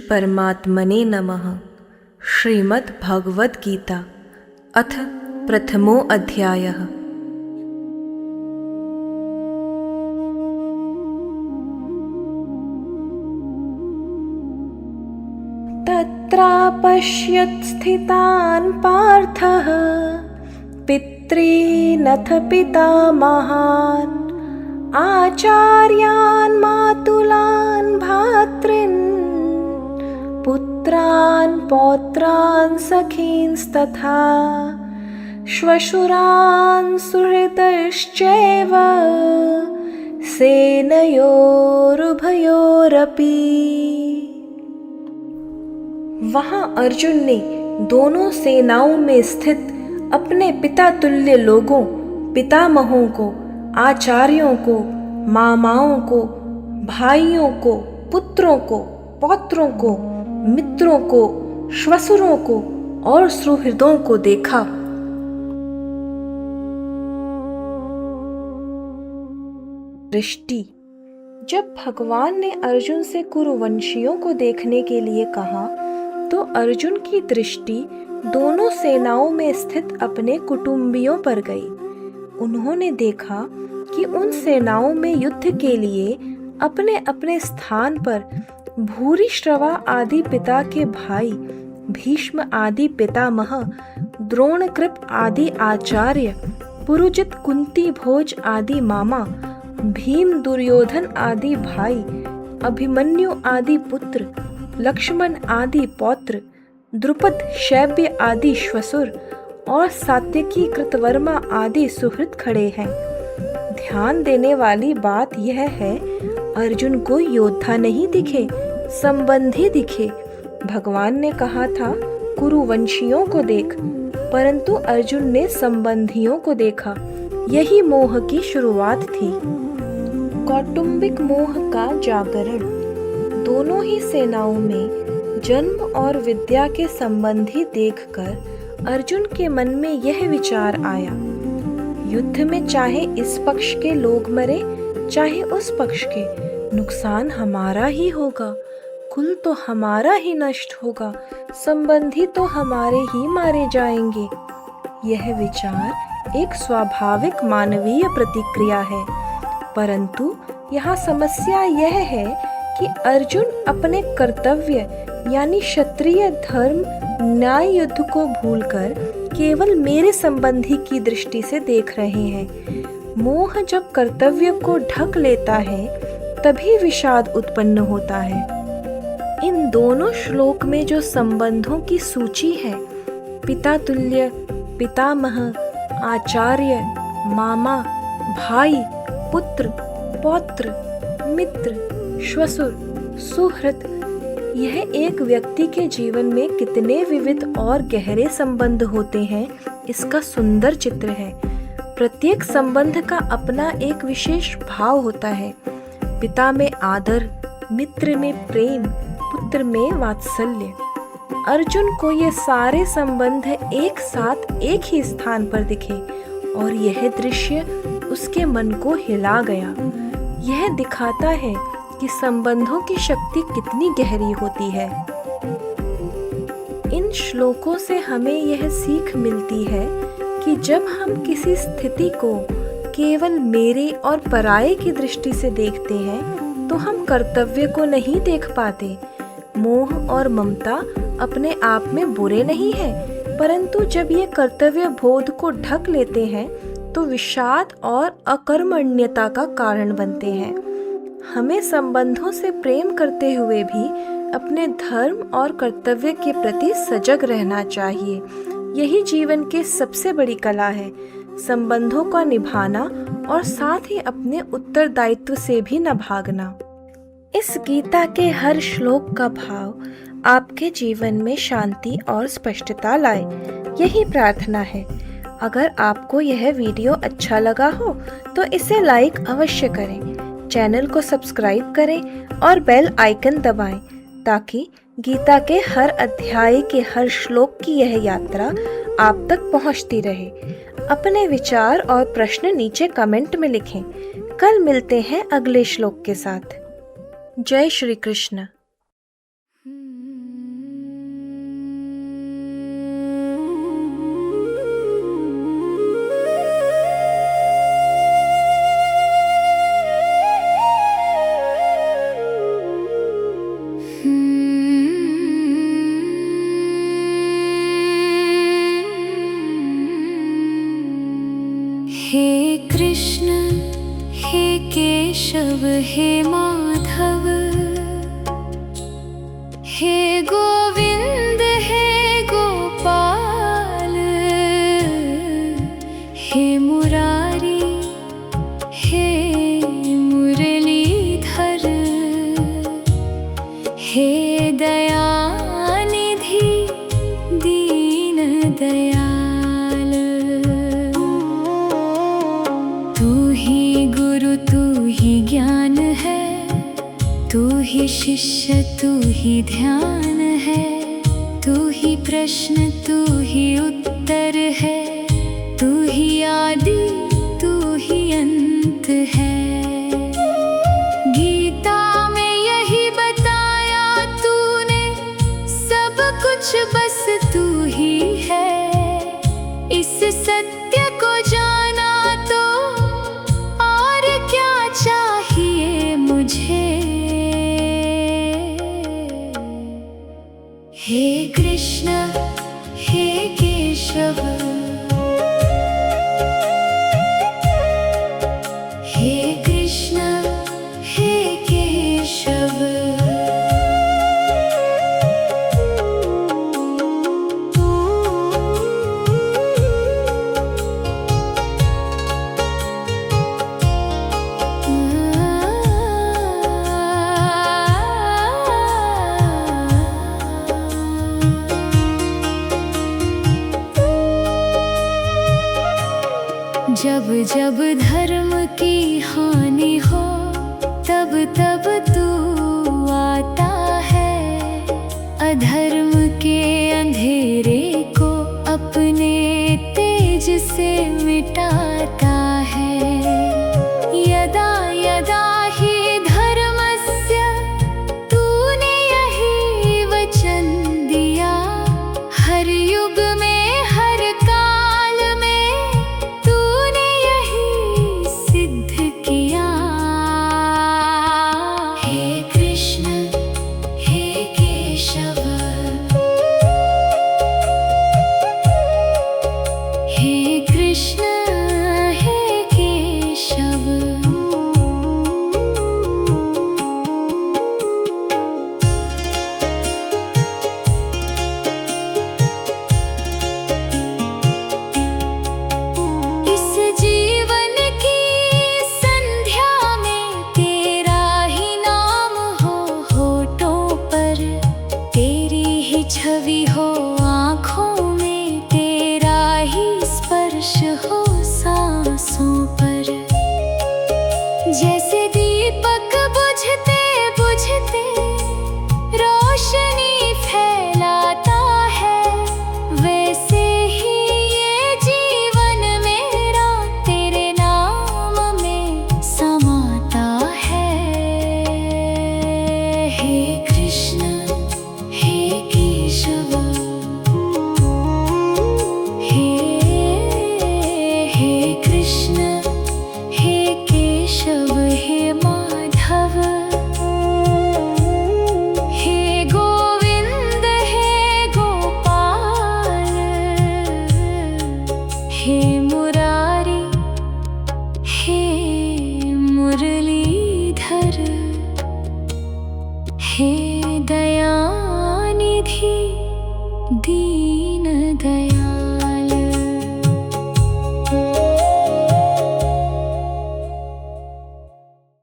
परमात्मने नमः। श्रीमद् भगवद गीता अथ प्रथमो अध्यायः। तत्रापश्यत् स्थितान् पार्थः पितॄनथ पितामहान् आचार्यान् मातुलान् भ्रातॄन् पुत्रान् पौत्रान् सखींस्तथा श्वशुरान् सुहृदश्चैव सेनयोरुभयोरपि। वहाँ अर्जुन ने दोनों सेनाओं में स्थित अपने पिता तुल्य लोगों, पितामहों को, आचार्यों को, मामाओं को, भाइयों को, पुत्रों को, पौत्रों को, मित्रों को, श्वशुरों को और सुहृदों को देखा। दृष्टि। जब भगवान ने अर्जुन से कुरुवंशियों को देखने के लिए कहा तो अर्जुन की दृष्टि दोनों सेनाओं में स्थित अपने कुटुंबियों पर गई। उन्होंने देखा कि उन सेनाओं में युद्ध के लिए अपने अपने स्थान पर भूरिश्रवा आदि पिता के भाई, भीष्म आदि पितामह, द्रोणकृप आदि आचार्य, पुरुजित कुंती भोज आदि मामा, भीम दुर्योधन आदि भाई, अभिमन्यु आदि पुत्र, लक्ष्मण आदि पौत्र, द्रुपद शैब्य आदि श्वशुर और सात्यकी कृतवर्मा आदि सुहृद खड़े हैं। ध्यान देने वाली बात यह है, अर्जुन को योद्धा नहीं दिखे, संबंधी दिखे। भगवान ने कहा था कुरुवंशियों को देख, परंतु अर्जुन ने संबंधियों को देखा। यही मोह की शुरुआत थी। कौटुंबिक मोह का जागरण। दोनों ही सेनाओं में जन्म और विद्या के संबंधी देखकर अर्जुन के मन में यह विचार आया, युद्ध में चाहे इस पक्ष के लोग मरे चाहे उस पक्ष के, नुकसान हमारा ही होगा, कुल तो हमारा ही नष्ट होगा, संबंधी तो हमारे ही मारे जाएंगे। यह विचार एक स्वाभाविक मानवीय प्रतिक्रिया है, परंतु यहाँ समस्या यह है कि अर्जुन अपने कर्तव्य यानी क्षत्रिय धर्म न्याय युद्ध को भूलकर केवल मेरे संबंधी की दृष्टि से देख रहे हैं। मोह जब कर्तव्य को ढक लेता है तभी विषाद उत्पन्न होता है। इन दोनों श्लोक में जो संबंधों की सूची है, पिता तुल्य, पितामह, आचार्य, मामा, भाई, पुत्र, पौत्र, मित्र, श्वशुर, सुहृद, यह एक व्यक्ति के जीवन में कितने विविध और गहरे संबंध होते हैं, इसका सुंदर चित्र है। प्रत्येक संबंध का अपना एक विशेष भाव होता है। पिता में आदर, मित्र में प्रेम, पुत्र में वात्सल्य। अर्जुन को ये सारे संबंध एक साथ एक ही स्थान पर दिखे और यह दृश्य उसके मन को हिला गया। यह दिखाता है कि संबंधों की शक्ति कितनी गहरी होती है। इन श्लोकों से हमें यह सीख मिलती है कि जब हम किसी स्थिति को केवल मेरे और पराये की दृष्टि से देखते हैं तो हम कर्तव्य को नहीं देख पाते। मोह और ममता अपने आप में बुरे नहीं है, परंतु जब ये कर्तव्य बोध को ढक लेते हैं तो विषाद और अकर्मण्यता का कारण बनते हैं। हमें संबंधों से प्रेम करते हुए भी अपने धर्म और कर्तव्य के प्रति सजग रहना चाहिए। यही जीवन की सबसे बड़ी कला है, संबंधों का निभाना और साथ ही अपने उत्तरदायित्व से भी न भागना। इस गीता के हर श्लोक का भाव आपके जीवन में शांति और स्पष्टता लाए, यही प्रार्थना है। अगर आपको यह वीडियो अच्छा लगा हो तो इसे लाइक अवश्य करें, चैनल को सब्सक्राइब करें और बेल आइकन दबाएं ताकि गीता के हर अध्याय के हर श्लोक की यह यात्रा आप तक पहुंचती रहे। अपने विचार और प्रश्न नीचे कमेंट में लिखें। कल मिलते हैं अगले श्लोक के साथ। जय श्री कृष्ण। केशव हे माधव, हे गोविंद हे गोपाल, हे मुरारी हे मुरलीधर, हे दयानिधि दीन दयाल। तू ही गुरु तू ही ज्ञान है, तू ही शिष्य तू ही ध्यान है, तू ही प्रश्न तू ही उत्तर है, तू ही आदि तू ही अंत है। गीता में यही बताया तूने, सब कुछ बस तू ही है। इस सत्य को जाना तो और क्या चाहिए मुझे। हे कृष्ण हे केशव, हे कृष्ण हे केशव। जब जब धर्म की हानि हो, तब तब तू आता है। अधर्म के अंधेरे को अपने तेज से मिटाता है। यदा यदा हि धर्मस्य तूने यही वचन दिया। हर युग में हर काल में तूने यही सिद्ध किया। हे कृष्ण हे केशव, हे कृष्ण हे केशव। इस जीवन की संध्या में तेरा ही नाम हो होठों पर, तेरी ही छवि हो आँखों में, तेरा ही स्पर्श हो सांसों पर। जैसे दीपक बुझते बुझते रोशनी फैलाता है, वैसे ही ये जीवन मेरा तेरे नाम में समाता है। हे कृष्ण हे केशव, हे कृष्ण हे केशव हे माधव, हे गोविंद हे गोपाल, हे मुरारी हे मुरलीधर, हे दयानिधि दीन दयाल।